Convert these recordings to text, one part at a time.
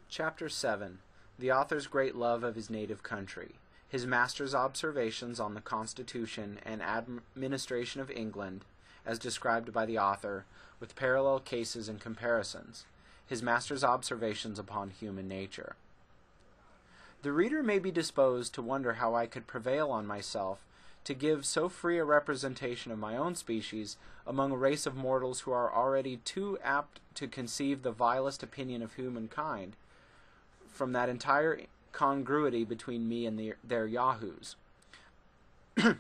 Chapter 7. The author's great love of his native country. His master's observations on the constitution and administration of England, as described by the author, with parallel cases and comparisons. His master's observations upon human nature. The reader may be disposed to wonder how I could prevail on myself to give so free a representation of my own species among a race of mortals who are already too apt to conceive the vilest opinion of humankind, from that entire congruity between me and their yahoos. But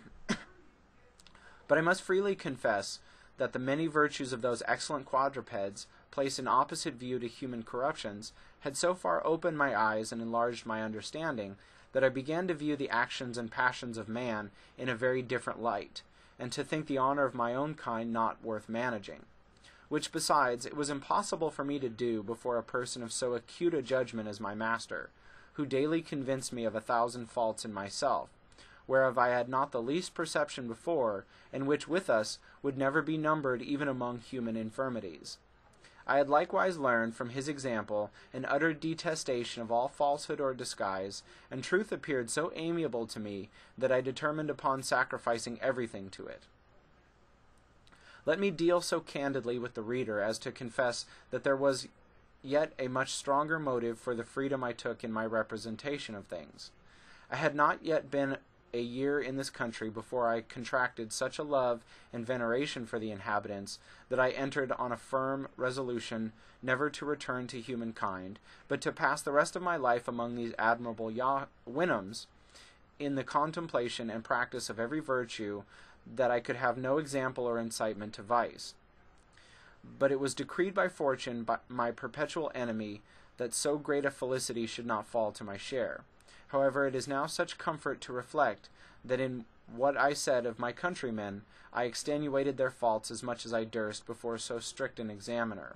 I must freely confess that the many virtues of those excellent quadrupeds, placed in opposite view to human corruptions, had so far opened my eyes and enlarged my understanding that I began to view the actions and passions of man in a very different light, and to think the honor of my own kind not worth managing. Which, besides, it was impossible for me to do before a person of so acute a judgment as my master, who daily convinced me of 1,000 faults in myself, whereof I had not the least perception before, and which with us would never be numbered even among human infirmities. I had likewise learned from his example an utter detestation of all falsehood or disguise, and truth appeared so amiable to me that I determined upon sacrificing everything to it. Let me deal so candidly with the reader as to confess that there was yet a much stronger motive for the freedom I took in my representation of things. I had not yet been a year in this country before I contracted such a love and veneration for the inhabitants that I entered on a firm resolution never to return to humankind, but to pass the rest of my life among these admirable Houyhnhnms in the contemplation and practice of every virtue, that I could have no example or incitement to vice. But it was decreed by fortune, by my perpetual enemy, that so great a felicity should not fall to my share. However, it is now such comfort to reflect that in what I said of my countrymen, I extenuated their faults as much as I durst before so strict an examiner,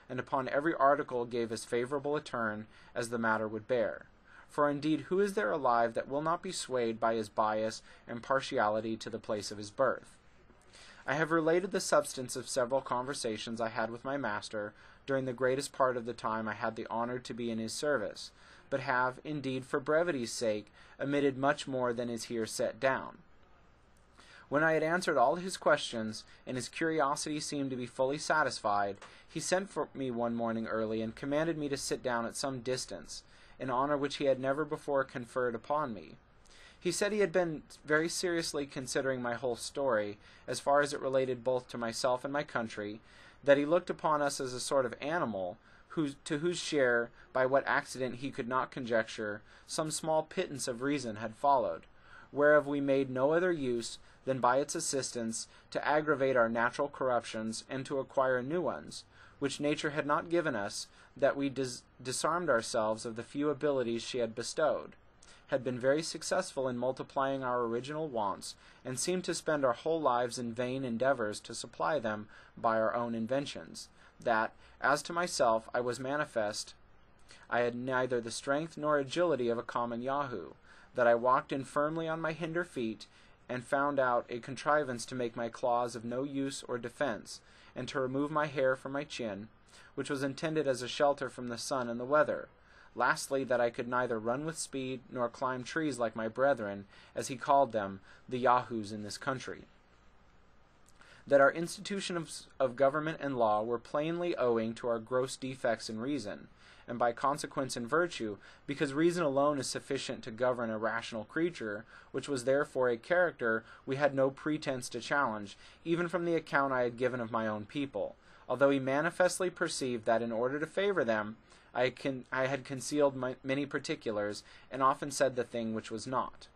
and upon every article gave as favorable a turn as the matter would bear. For indeed, who is there alive that will not be swayed by his bias and partiality to the place of his birth? I have related the substance of several conversations I had with my master during the greatest part of the time I had the honor to be in his service, but have, indeed, for brevity's sake, omitted much more than is here set down. When I had answered all his questions, and his curiosity seemed to be fully satisfied, he sent for me one morning early, and commanded me to sit down at some distance, an honor which he had never before conferred upon me. He said he had been very seriously considering my whole story, as far as it related both to myself and my country, that he looked upon us as a sort of animal, to whose share, by what accident he could not conjecture, some small pittance of reason had followed, whereof we made no other use than by its assistance to aggravate our natural corruptions and to acquire new ones, which nature had not given us, that we disarmed ourselves of the few abilities she had bestowed, had been very successful in multiplying our original wants, and seemed to spend our whole lives in vain endeavors to supply them by our own inventions, that, as to myself, I was manifest I had neither the strength nor agility of a common Yahoo, that I walked infirmly on my hinder feet, and found out a contrivance to make my claws of no use or defense, and to remove my hair from my chin, which was intended as a shelter from the sun and the weather. Lastly, that I could neither run with speed, nor climb trees like my brethren, as he called them, the Yahoos in this country. That our institutions of government and law were plainly owing to our gross defects in reason, and by consequence in virtue, because reason alone is sufficient to govern a rational creature, which was therefore a character we had no pretense to challenge, even from the account I had given of my own people, although he manifestly perceived that in order to favor them, I had concealed many particulars, and often said the thing which was not.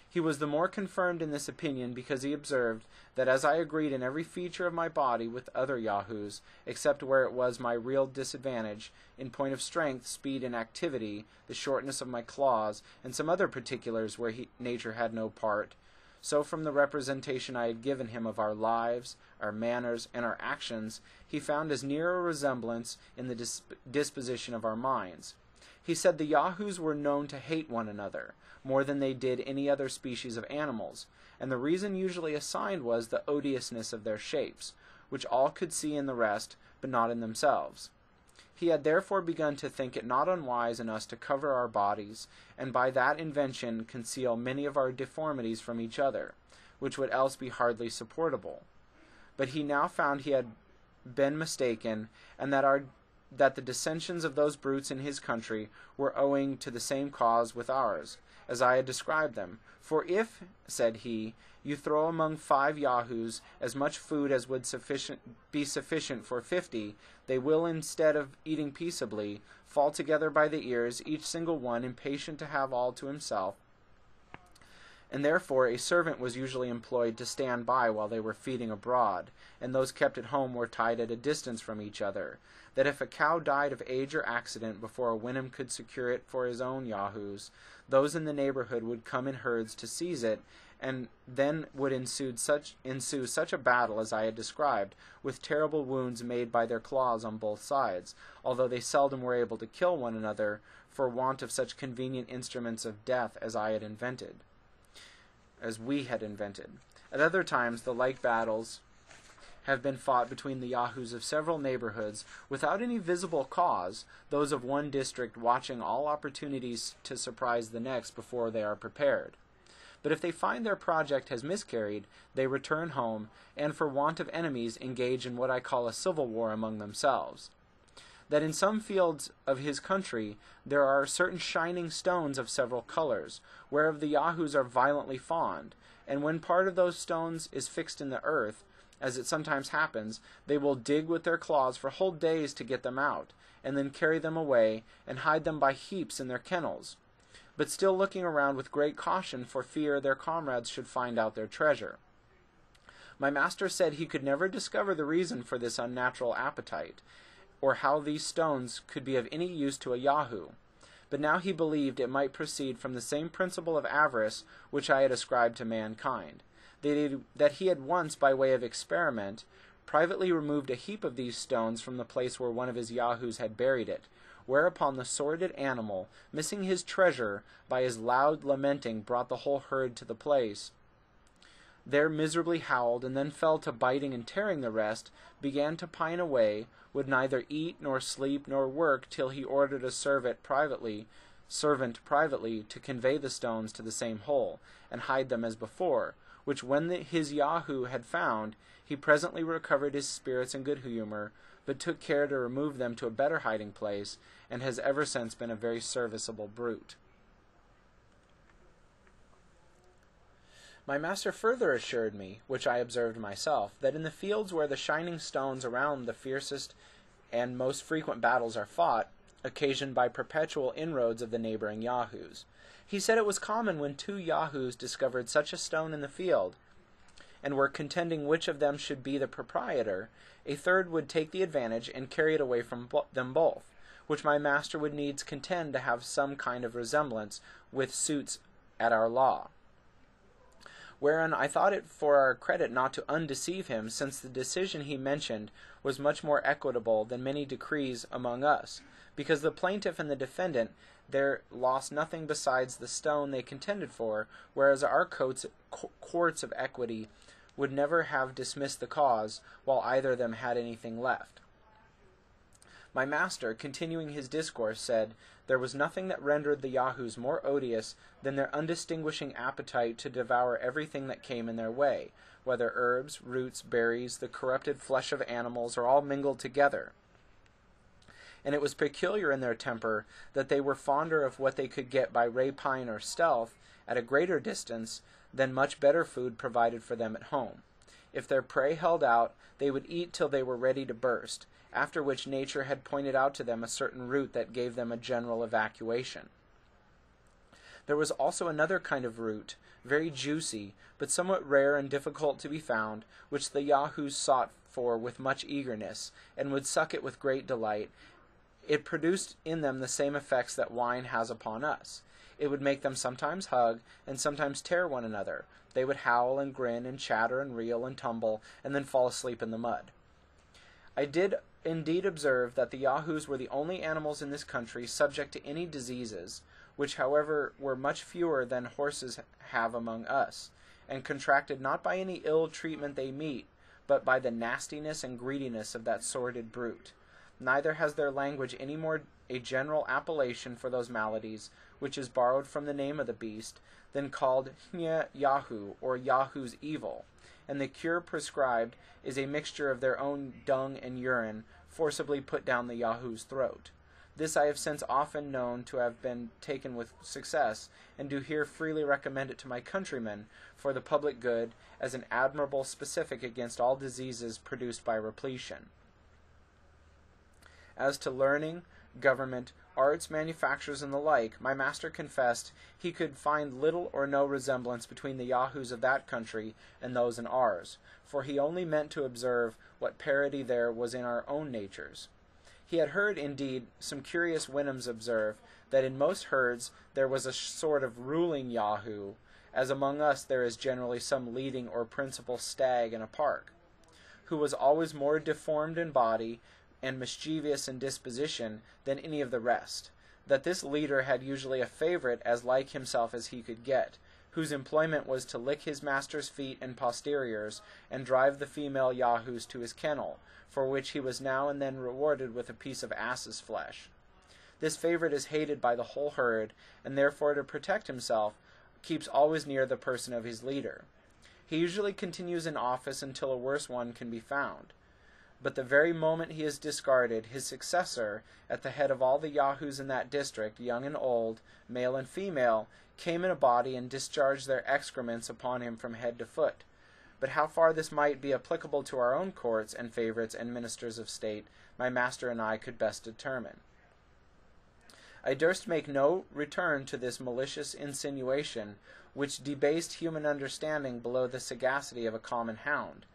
He was the more confirmed in this opinion because he observed that as I agreed in every feature of my body with other Yahoos, except where it was my real disadvantage, in point of strength, speed, and activity, the shortness of my claws, and some other particulars where nature had no part, so from the representation I had given him of our lives, our manners, and our actions, he found as near a resemblance in the disposition of our minds. He said the Yahoos were known to hate one another, more than they did any other species of animals, and the reason usually assigned was the odiousness of their shapes, which all could see in the rest, but not in themselves. He had therefore begun to think it not unwise in us to cover our bodies, and by that invention conceal many of our deformities from each other, which would else be hardly supportable. But he now found he had been mistaken, and that the dissensions of those brutes in his country were owing to the same cause with ours, as I had described them. For if, said he, you throw among 5 Yahoos as much food as would be sufficient for 50, they will, instead of eating peaceably, fall together by the ears, each single one impatient to have all to himself. And therefore a servant was usually employed to stand by while they were feeding abroad, and those kept at home were tied at a distance from each other, that if a cow died of age or accident before a Houyhnhnm could secure it for his own Yahoos, those in the neighborhood would come in herds to seize it, and then would ensue such a battle as I had described, with terrible wounds made by their claws on both sides, although they seldom were able to kill one another for want of such convenient instruments of death as we had invented. At other times the like battles have been fought between the Yahoos of several neighborhoods without any visible cause, those of one district watching all opportunities to surprise the next before they are prepared. But if they find their project has miscarried, they return home, and for want of enemies engage in what I call a civil war among themselves. That in some fields of his country there are certain shining stones of several colors, whereof the Yahoos are violently fond, and when part of those stones is fixed in the earth, as it sometimes happens, they will dig with their claws for whole days to get them out, and then carry them away, and hide them by heaps in their kennels, but still looking around with great caution for fear their comrades should find out their treasure. My master said he could never discover the reason for this unnatural appetite, or how these stones could be of any use to a Yahoo, but now he believed it might proceed from the same principle of avarice which I had ascribed to mankind, that he had once, by way of experiment, privately removed a heap of these stones from the place where one of his Yahoos had buried it, whereupon the sordid animal, missing his treasure, by his loud lamenting brought the whole herd to the place, there miserably howled, and then fell to biting and tearing the rest, began to pine away, would neither eat nor sleep nor work till he ordered a servant privately to convey the stones to the same hole, and hide them as before, which when his Yahoo had found, he presently recovered his spirits and good humour, but took care to remove them to a better hiding place, and has ever since been a very serviceable brute. My master further assured me, which I observed myself, that in the fields where the shining stones around the fiercest and most frequent battles are fought, occasioned by perpetual inroads of the neighboring Yahoos, he said it was common when 2 Yahoos discovered such a stone in the field, and were contending which of them should be the proprietor, a third would take the advantage and carry it away from them both, which my master would needs contend to have some kind of resemblance with suits at our law. Wherein I thought it for our credit not to undeceive him, since the decision he mentioned was much more equitable than many decrees among us, because the plaintiff and the defendant there lost nothing besides the stone they contended for, whereas our courts of equity would never have dismissed the cause, while either of them had anything left. My master, continuing his discourse, said, there was nothing that rendered the Yahoos more odious than their undistinguishing appetite to devour everything that came in their way, whether herbs, roots, berries, the corrupted flesh of animals, or all mingled together. And it was peculiar in their temper that they were fonder of what they could get by rapine or stealth at a greater distance than much better food provided for them at home. If their prey held out, they would eat till they were ready to burst, after which nature had pointed out to them a certain root that gave them a general evacuation. There was also another kind of root, very juicy, but somewhat rare and difficult to be found, which the Yahoos sought for with much eagerness, and would suck it with great delight. It produced in them the same effects that wine has upon us. It would make them sometimes hug, and sometimes tear one another. They would howl and grin and chatter and reel and tumble, and then fall asleep in the mud. I did indeed observe that the Yahoos were the only animals in this country subject to any diseases, which however were much fewer than horses have among us, and contracted not by any ill treatment they meet, but by the nastiness and greediness of that sordid brute. neither has their language any more a general appellation for those maladies, which is borrowed from the name of the beast, than called Yahu, or Yahu's evil, and the cure prescribed is a mixture of their own dung and urine, forcibly put down the Yahu's throat. This I have since often known to have been taken with success, and do here freely recommend it to my countrymen for the public good as an admirable specific against all diseases produced by repletion. As to learning, government, arts, manufactures, and the like, my master confessed he could find little or no resemblance between the Yahoos of that country and those in ours, for he only meant to observe what parity there was in our own natures. He had heard, indeed, some curious Houyhnhnms observe that in most herds there was a sort of ruling Yahoo, as among us there is generally some leading or principal stag in a park, who was always more deformed in body and mischievous in disposition than any of the rest, that this leader had usually a favorite as like himself as he could get, whose employment was to lick his master's feet and posteriors, and drive the female Yahoos to his kennel, for which he was now and then rewarded with a piece of ass's flesh. This favorite is hated by the whole herd, and therefore to protect himself keeps always near the person of his leader. He usually continues in office until a worse one can be found. But the very moment he is discarded, his successor, at the head of all the Yahoos in that district, young and old, male and female, came in a body and discharged their excrements upon him from head to foot. But how far this might be applicable to our own courts and favorites and ministers of state, my master and I could best determine. I durst make no return to this malicious insinuation, which debased human understanding below the sagacity of a common hound,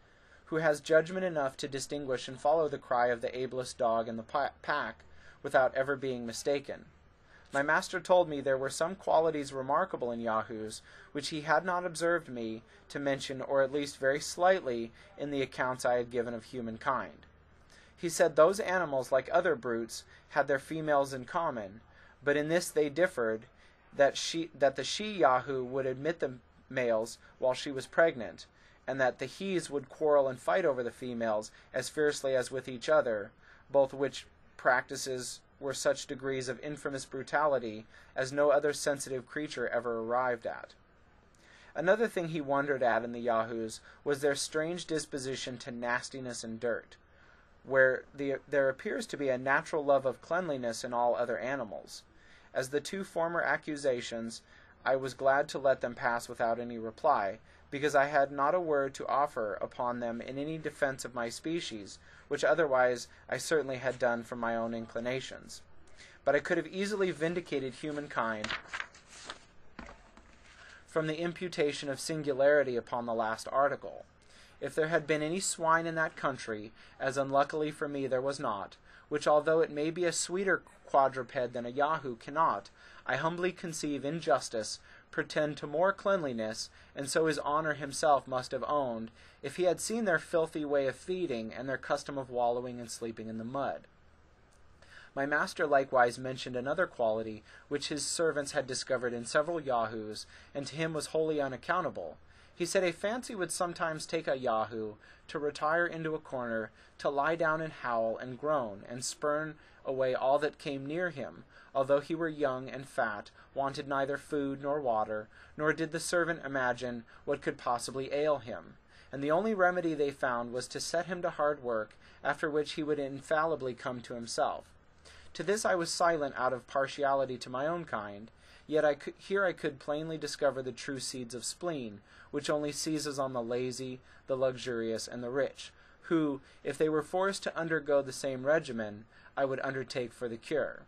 who has judgment enough to distinguish and follow the cry of the ablest dog in the pack, without ever being mistaken. My master told me there were some qualities remarkable in Yahoos, which he had not observed me to mention, or at least very slightly, in the accounts I had given of humankind. He said those animals, like other brutes, had their females in common, but in this they differed, that the she-Yahoo would admit the males while she was pregnant, and that the he's would quarrel and fight over the females as fiercely as with each other, both which practices were such degrees of infamous brutality as no other sensitive creature ever arrived at. Another thing he wondered at in the Yahoos was their strange disposition to nastiness and dirt, where there appears to be a natural love of cleanliness in all other animals. As the two former accusations, I was glad to let them pass without any reply, because I had not a word to offer upon them in any defense of my species, which otherwise I certainly had done from my own inclinations. But I could have easily vindicated humankind from the imputation of singularity upon the last article. If there had been any swine in that country, as unluckily for me there was not, which although it may be a sweeter quadruped than a Yahoo cannot, I humbly conceive in justice, pretend to more cleanliness, and so his honor himself must have owned, if he had seen their filthy way of feeding, and their custom of wallowing and sleeping in the mud. My master likewise mentioned another quality, which his servants had discovered in several Yahoos, and to him was wholly unaccountable. He said a fancy would sometimes take a Yahoo to retire into a corner, to lie down and howl and groan, and spurn away all that came near him, although he were young and fat, wanted neither food nor water, nor did the servant imagine what could possibly ail him, and the only remedy they found was to set him to hard work, after which he would infallibly come to himself. To this I was silent out of partiality to my own kind, yet I could plainly discover the true seeds of spleen, which only seizes on the lazy, the luxurious, and the rich, who, if they were forced to undergo the same regimen, I would undertake for the cure.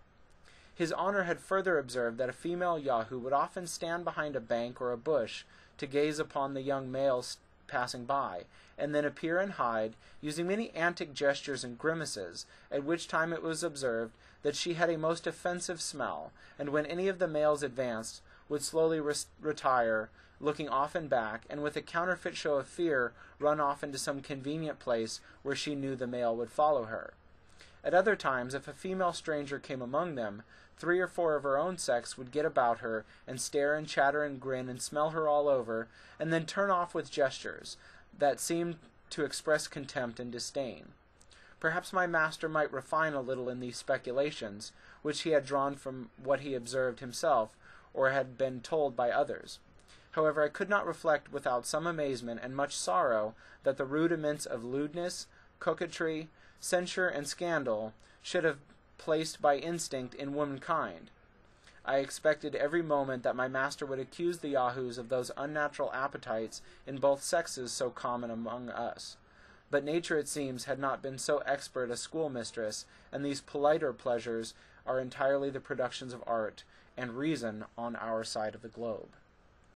His honor had further observed that a female Yahoo would often stand behind a bank or a bush to gaze upon the young males passing by, and then appear and hide, using many antic gestures and grimaces, at which time it was observed that she had a most offensive smell, and when any of the males advanced, would slowly retire, looking often back, and with a counterfeit show of fear run off into some convenient place where she knew the male would follow her. At other times, if a female stranger came among them, 3 or 4 of her own sex would get about her, and stare and chatter and grin and smell her all over, and then turn off with gestures that seemed to express contempt and disdain. Perhaps my master might refine a little in these speculations, which he had drawn from what he observed himself, or had been told by others. However, I could not reflect without some amazement and much sorrow that the rudiments of lewdness, coquetry, censure, and scandal should have placed by instinct in womankind. I expected every moment that my master would accuse the Yahoos of those unnatural appetites in both sexes so common among us. But nature, it seems, had not been so expert a schoolmistress, and these politer pleasures are entirely the productions of art and reason on our side of the globe.